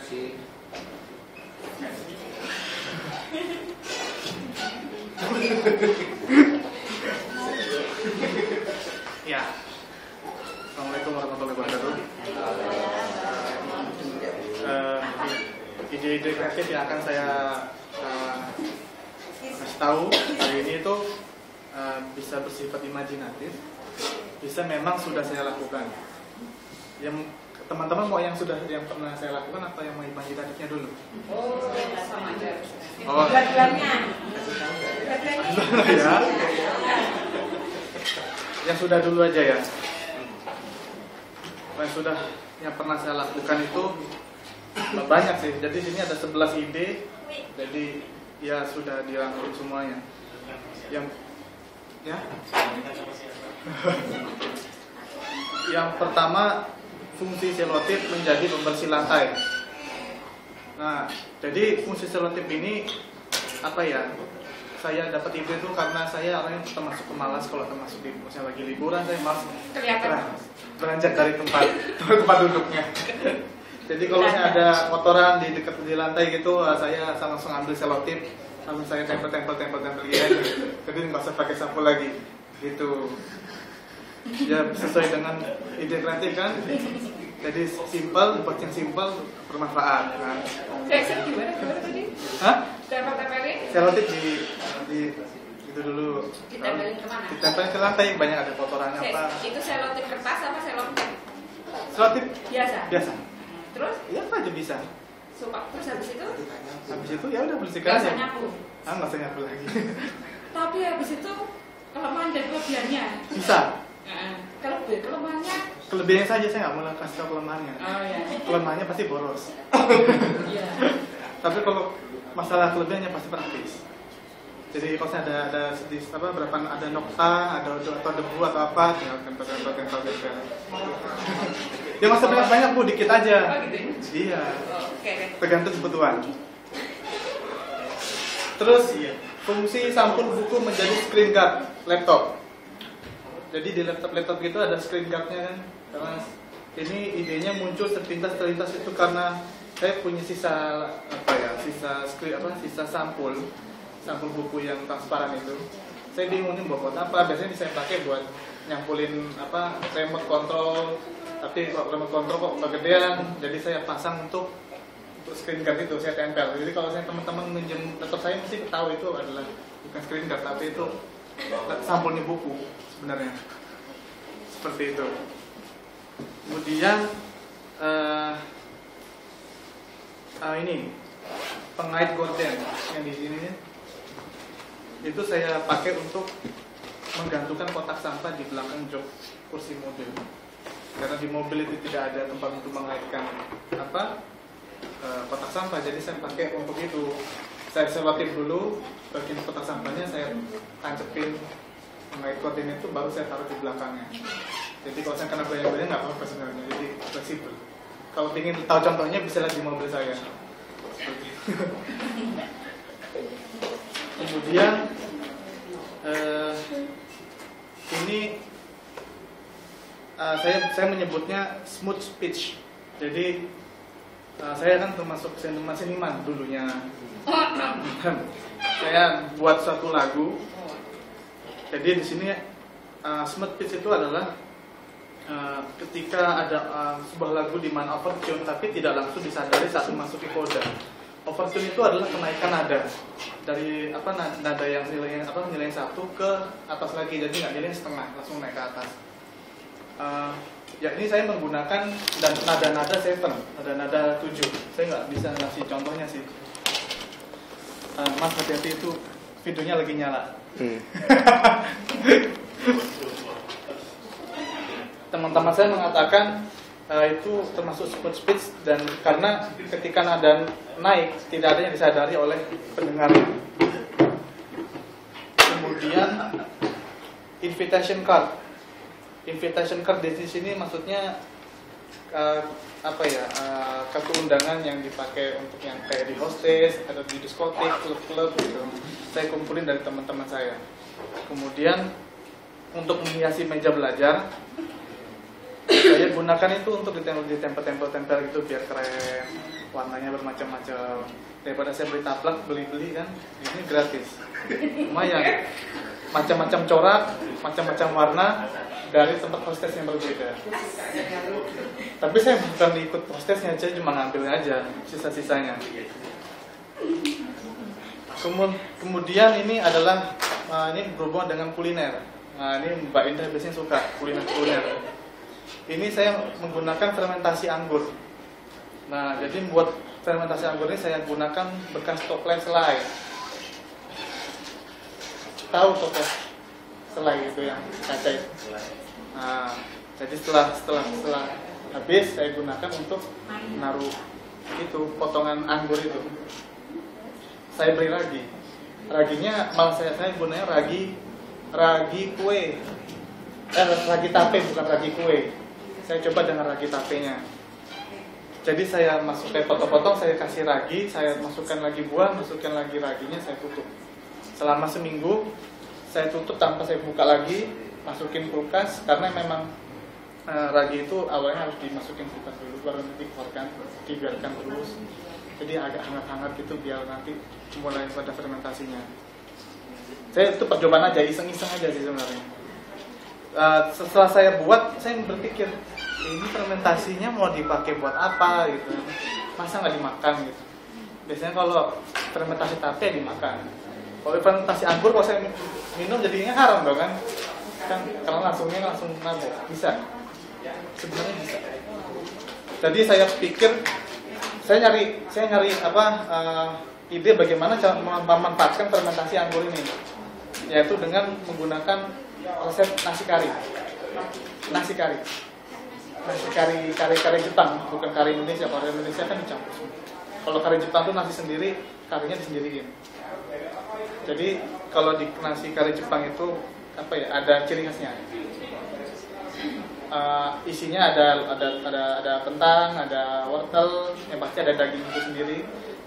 Ya, Assalamualaikum warahmatullahi wabarakatuh. Ide-ide kreatif yang akan saya kasih tahu hari ini itu bisa bersifat imajinatif, bisa memang sudah saya lakukan. Yang teman-teman mau yang pernah saya lakukan atau yang mau imajinatifnya dulu? Oh, sama aja. Oh, dua-duanya. ya. Yang sudah dulu aja ya. Yang pernah saya lakukan itu banyak sih. Jadi sini ada 11 ide. Jadi ya sudah dirangkum semuanya. Yang Yang pertama, fungsi selotip menjadi pembersih lantai. Nah, jadi fungsi selotip ini apa ya? Saya dapat ide itu karena saya orangnya termasuk pemalas. Kalau termasuk di misalnya lagi liburan, saya malas beranjak dari tempat duduknya. Jadi kalau saya ada kotoran di dekat di lantai gitu, saya langsung ambil selotip, langsung saya tempel ya. Jadi nggak usah pakai sapu lagi, gitu. Ya sesuai dengan ide kreatif kan. Jadi simpel, buat yang simpel bermanfaat. Nah, Gimana tadi? hah? Tempel-tempelin? Selotip di itu dulu. Ditempelin kemana? Ditempelin ke lantai, banyak ada kotoran apa. Itu selotip kertas apa selotip? Selotip Biasa. Terus? Ya apa aja bisa. Terus habis itu? Habis itu ya udah bersihkan aja. Nggak nyapu. Nggak usah nyapu lagi. Tapi habis itu kelemahan dan kelebihannya. Bisa. Kelemahannya? Kelebihannya saja saya nggak mau kasih tahu kelemahannya. Oh ya. Kelemahannya pasti boros. Iya. Tapi kalau masalah kelebihannya pasti praktis. Jadi kalau saya ada berapa ada nokta, atau debu atau apa, tinggal tempel. Ya masa banyak Bu, dikit aja. Oh gitu. Iya. Oke. Tergantung kebutuhan. Terus fungsi sampul buku menjadi screen guard laptop. Jadi di laptop gitu ada screen guardnya kan. Karena ini idenya muncul terlintas itu karena saya punya sisa sampul buku yang transparan itu. Saya bingung nih buat apa. Biasanya saya pakai buat nyampulin remote control. Tapi kalau remote control kok kegedean, jadi saya pasang untuk screen guard itu saya tempel. Jadi kalau saya teman-teman minjem laptop saya mesti tahu itu adalah bukan screen guard tapi itu sampulnya buku sebenarnya. Seperti itu. Kemudian ini pengait gorden yang di sini itu saya pakai untuk menggantungkan kotak sampah di belakang jok kursi mobil. Karena di mobil itu tidak ada tempat untuk mengaitkan kotak sampah, jadi saya pakai untuk itu. Saya selotip dulu bagian kotak sampahnya, saya tancepin mengait gorden itu, baru saya taruh di belakangnya. Jadi kalau saya kena goyang-goyang nggak apa-apa sebenarnya, jadi fleksibel. Kalau ingin tahu contohnya bisa lihat di mobil saya. Kemudian ini saya menyebutnya smooth speech. Jadi saya kan termasuk seniman dulunya. Saya buat suatu lagu. Jadi di sini smooth speech itu adalah ketika ada sebuah lagu di mana overtune tapi tidak langsung disadari saat memasuki koda. Overtune itu adalah kenaikan nada dari nada yang nilai 1 ke atas lagi, jadi nggak nilai setengah, langsung naik ke atas. Ya ini saya menggunakan dan nada-nada 7, nada-nada 7. Saya nggak bisa ngasih contohnya sih. Mas hati-hati itu videonya lagi nyala. Teman-teman saya mengatakan itu termasuk smooth speech dan karena ketika nada naik tidak ada yang disadari oleh pendengar. Kemudian invitation card di sini maksudnya kartu undangan yang dipakai untuk yang kayak di hostess atau di diskotik, klub-klub gitu. Saya kumpulin dari teman-teman saya. Kemudian untuk menghiasi meja belajar, saya gunakan itu untuk ditempel-tempel gitu biar keren, warnanya bermacam-macam. Daripada saya beli taplak, beli kan, ini gratis. Lumayan, macam-macam corak, macam-macam warna dari tempat hostess yang berbeda. Tapi saya bukan ikut hostessnya, saya cuma ngambil aja sisa-sisanya. Kemudian ini adalah ini berhubungan dengan kuliner. Nah, ini Mbak Indah biasanya suka kuliner. Ini saya menggunakan fermentasi anggur. Nah, jadi buat fermentasi anggur ini saya gunakan bekas toples selai. Tahu toples selai itu yang kaca itu. Nah, jadi setelah habis saya gunakan untuk menaruh itu potongan anggur itu. Saya beri ragi. Raginya malah saya gunanya ragi kue. Ragi tape bukan ragi kue. Saya coba dengan ragi tapenya. Jadi saya masukkan potong-potong, saya kasih ragi, saya masukkan lagi buah, masukkan lagi raginya, saya tutup. Selama seminggu saya tutup tanpa saya buka lagi, masukin kulkas karena memang ragi itu awalnya harus dimasukin kulkas dulu, baru nanti dikeluarkan, dibiarkan terus. Jadi agak hangat-hangat gitu biar nanti mulai pada fermentasinya. Saya itu percobaan aja, iseng-iseng aja sih sebenarnya. Setelah saya buat, saya berpikir ini fermentasinya mau dipakai buat apa gitu, masa nggak dimakan gitu. Biasanya kalau fermentasi tape dimakan. Kalau fermentasi anggur kalau saya minum jadinya haram dong kan? Kalau langsung mabuk, bisa. Sebenarnya bisa. Jadi saya pikir saya nyari ide bagaimana cara memanfaatkan fermentasi anggur ini, yaitu dengan menggunakan resep nasi kari Jepang, bukan kari Indonesia. Kalau Indonesia kan dicampur. Kalau kari Jepang tuh nasi sendiri, karinya disendiriin. Jadi kalau di nasi kari Jepang itu ada ciri khasnya. Isinya ada kentang, ada wortel, yang pasti ada daging itu sendiri.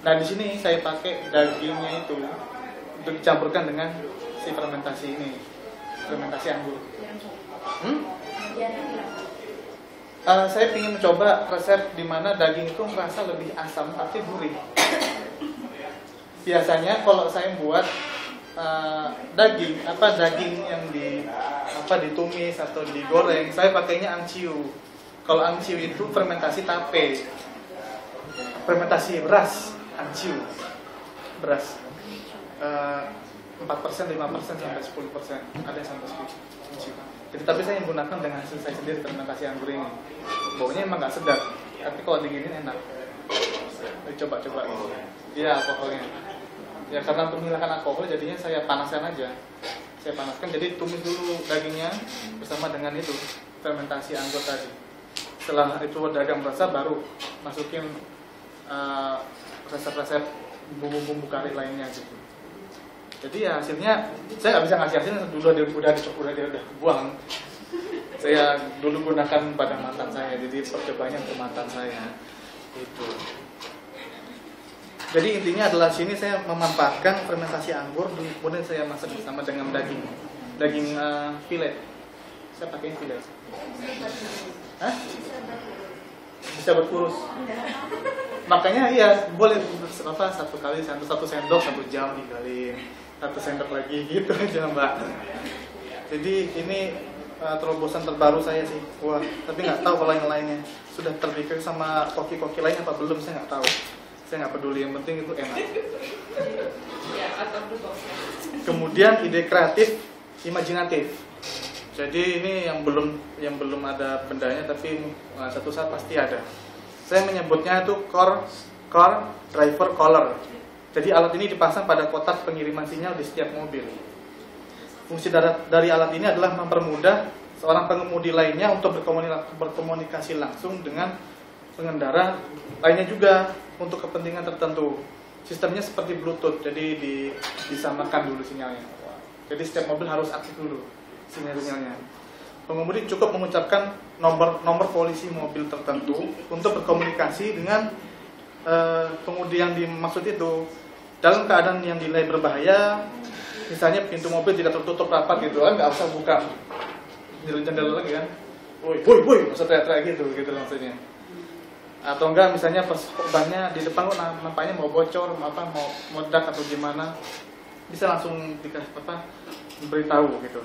Nah di sini saya pakai dagingnya itu untuk dicampurkan dengan si fermentasi ini, fermentasi anggur. Saya ingin mencoba resep di mana daging itu merasa lebih asam tapi gurih. Biasanya kalau saya buat daging yang ditumis atau digoreng, saya pakainya angciu. Kalau angciu itu fermentasi tape, fermentasi beras, angciu beras 4%, 5% sampai 10%, ada yang sampai 10%. Jadi tapi saya menggunakan dengan hasil saya sendiri fermentasi anggur ini. Baunya emang nggak sedap, tapi kalau diginin enak. Coba-coba. Iya, alkoholnya. Ya karena untuk menghilangkan alkohol jadinya saya panaskan aja. Saya panaskan, jadi tumis dulu dagingnya bersama dengan itu fermentasi anggur tadi. Setelah itu udah agak merasa, baru masukin resep-resep bumbu-bumbu kari lainnya gitu. Jadi ya hasilnya saya nggak bisa ngasih hasilnya udah buang. Saya dulu gunakan pada mantan saya, jadi percobaannya untuk mantan saya itu. Jadi intinya adalah sini saya memanfaatkan fermentasi anggur, kemudian saya masak bersama dengan daging filet. Saya pakai filet. Hah? Bisa berkurus. Makanya iya boleh satu kali satu sendok 1 jam digalin, 1 sendok lagi gitu aja Mbak. Jadi ini terobosan terbaru saya sih. Wah, tapi nggak tahu kalau yang lainnya sudah terpikir sama koki-koki lainnya apa belum, saya nggak tahu. Saya nggak peduli, yang penting itu enak. Kemudian ide kreatif, imajinatif. Jadi ini yang belum ada bendanya, tapi satu saat pasti ada. Saya menyebutnya itu core driver collar. Jadi alat ini dipasang pada kotak pengiriman sinyal di setiap mobil. Fungsi dari alat ini adalah mempermudah seorang pengemudi lainnya untuk berkomunikasi langsung dengan pengendara lainnya juga untuk kepentingan tertentu. Sistemnya seperti Bluetooth, jadi disamakan dulu sinyalnya. Jadi setiap mobil harus aktif dulu sinyalnya. Pengemudi cukup mengucapkan nomor polisi mobil tertentu untuk berkomunikasi dengan pengemudi yang dimaksud itu. Dalam keadaan yang dinilai berbahaya, misalnya pintu mobil tidak tertutup rapat gitu kan, nggak usah buka jendela lagi kan. woi, masa teriak-teriak gitu maksudnya. Atau enggak misalnya pas bannya di depan kok nampaknya mau bocor, mau meledak atau gimana, bisa langsung beritahu gitu.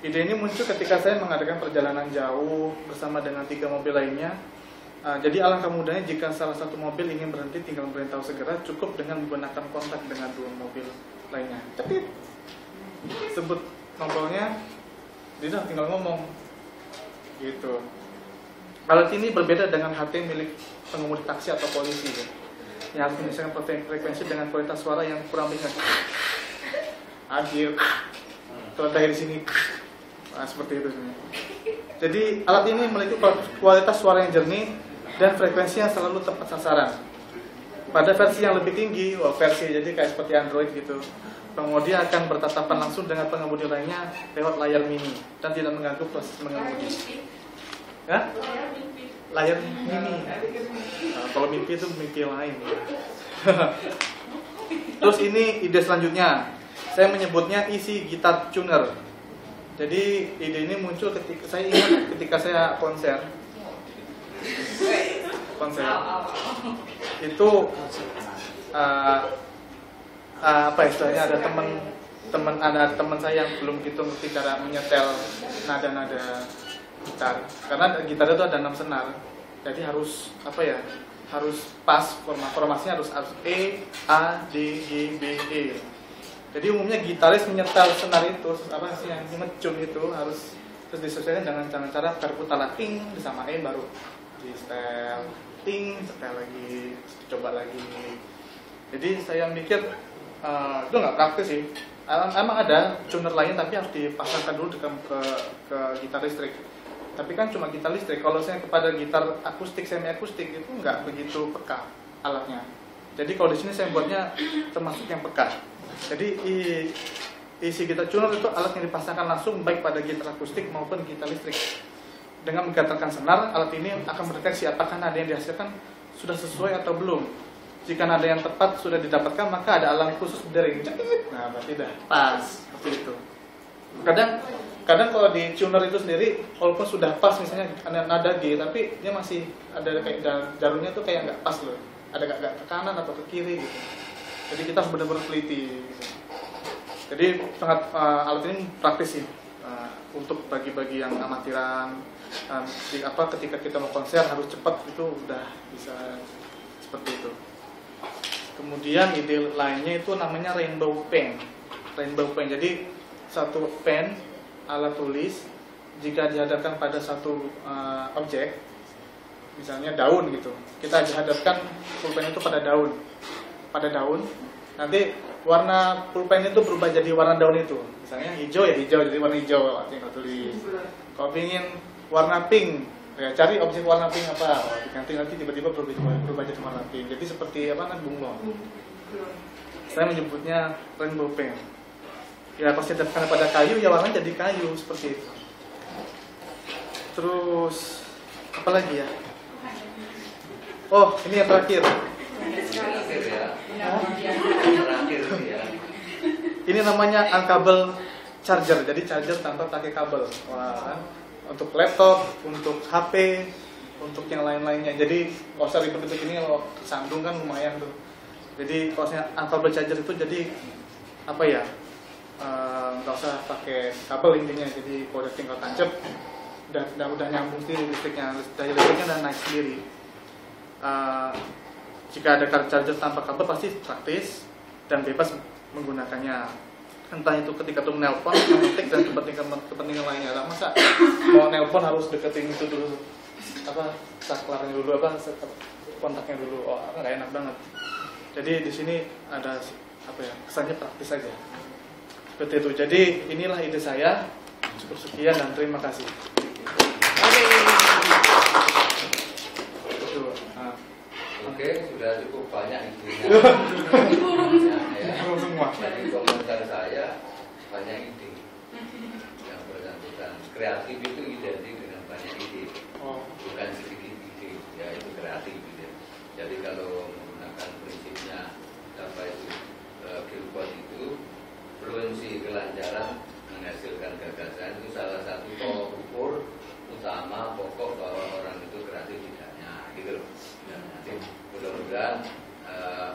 Ide ini muncul ketika saya mengadakan perjalanan jauh bersama dengan 3 mobil lainnya. Jadi alangkah mudahnya jika salah satu mobil ingin berhenti, tinggal memberitahu segera, cukup dengan menggunakan kontak dengan 2 mobil lainnya. Tapi sebut nomornya, dia tinggal ngomong gitu. Alat ini berbeda dengan HT milik pengemudi taksi atau polisi ya. Yang harus menyesuaikan frekuensi dengan kualitas suara yang kurang lebih adil. Kalau terakhir di sini, seperti itu. Jadi alat ini memiliki kualitas suara yang jernih dan frekuensi yang selalu tepat sasaran. Pada versi yang lebih tinggi, versi jadi kayak seperti Android gitu, pengemudi akan bertatapan langsung dengan pengemudi lainnya lewat layar mini dan tidak mengganggu proses mengemudi. Ya? Layar mini. Kalau mimpi itu mimpi lain. Terus ini ide selanjutnya, saya menyebutnya isi gitar tuner. Jadi ide ini muncul ketika saya ingat ketika saya konser itu apa istilahnya, ada teman saya yang belum gitu ngerti cara menyetel nada-nada gitar, karena gitar itu ada 6 senar, jadi harus harus pas formasinya harus E, A, D, G, B, E. Jadi umumnya gitaris menyetel senar itu yang ngecun itu harus terus disesuaikan dengan cara berputar ting disamain baru di setel ting, setel lagi, coba lagi. Jadi saya mikir itu nggak praktis sih. Emang ada tuner lain tapi harus dipasangkan dulu ke gitar listrik. Tapi kan cuma gitar listrik. Kalau saya kepada gitar akustik, semi akustik itu nggak begitu peka alatnya. Jadi kalau di sini saya buatnya termasuk yang peka. Jadi isi gitar tuner itu alat yang dipasangkan langsung baik pada gitar akustik maupun gitar listrik. Dengan menggetarkan senar, alat ini akan mendeteksi apakah nada yang dihasilkan sudah sesuai atau belum. Jika nada yang tepat sudah didapatkan, maka ada alarm khusus berdering. Nah, berarti dah pas seperti itu. Kadang kalau di tuner itu sendiri, walaupun sudah pas misalnya nada G, tapi dia masih ada kayak jarumnya tuh kayak nggak pas loh. Ada nggak ke kanan atau ke kiri gitu. Jadi kita harus benar-benar teliti. Gitu. Jadi sangat alat ini praktis sih untuk bagi-bagi yang amatiran. Ketika kita mau konser harus cepat, itu udah bisa seperti itu. Kemudian ide lainnya itu namanya rainbow pen. Jadi satu pen alat tulis jika dihadapkan pada satu objek, misalnya daun gitu, kita dihadapkan pulpen itu pada daun, nanti warna pulpen itu berubah jadi warna daun itu. Misalnya hijau ya hijau, jadi warna hijau tinggal tulis. Kalau ingin warna pink, ya cari objek warna pink apa, nanti tiba-tiba berubah jadi warna pink. Jadi seperti bunglon. Saya menyebutnya rainbow pen. Ya pasti dihadapkan pada kayu, ya warnanya jadi kayu seperti itu. Terus apa lagi ya? Oh, ini yang terakhir. Ini namanya uncoupled charger. Jadi charger tanpa pakai kabel. Wah, untuk laptop, untuk HP, untuk yang lain-lainnya. Jadi kalau usah ribet-ribet ini, kalau sandung kan lumayan tuh. Jadi kalau saya uncoupled charger itu jadi nggak usah pakai kabel intinya. Jadi kalau udah tinggal tancap, udah nyambung sendiri listriknya, daya listriknya udah naik sendiri. Jika ada charger tanpa kabel pasti praktis dan bebas menggunakannya. Entah itu ketika tuh menelpon, mengetik dan kepentingan lainnya. Masa mau nelpon harus deketin itu dulu, saklarnya dulu, kontaknya dulu. Oh, nggak enak banget. Jadi di sini ada kesannya praktis saja. Seperti itu. Jadi inilah ide saya. Cukup sekian dan terima kasih. Oke, sudah cukup banyak idenya. Semua. Dari komentar saya banyak ide yang bersangkutan. Kreatif itu identik dengan banyak ide, bukan sedikit ide, yaitu kreatif ide. Jadi kalau menggunakan prinsipnya Gilbert itu fluensi, kelancaran menghasilkan gagasan, itu salah satu tolok ukur utama mudah-mudahan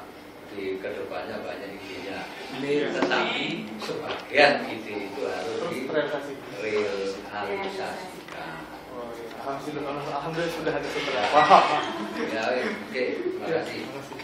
di kedepannya banyak idenya. Iya. Tetapi sebagian ide itu harus realisasi. direalisasikan. Oh, iya. Alhamdulillah sudah ada seberapa. Ya, oke, terima kasih. Terima kasih.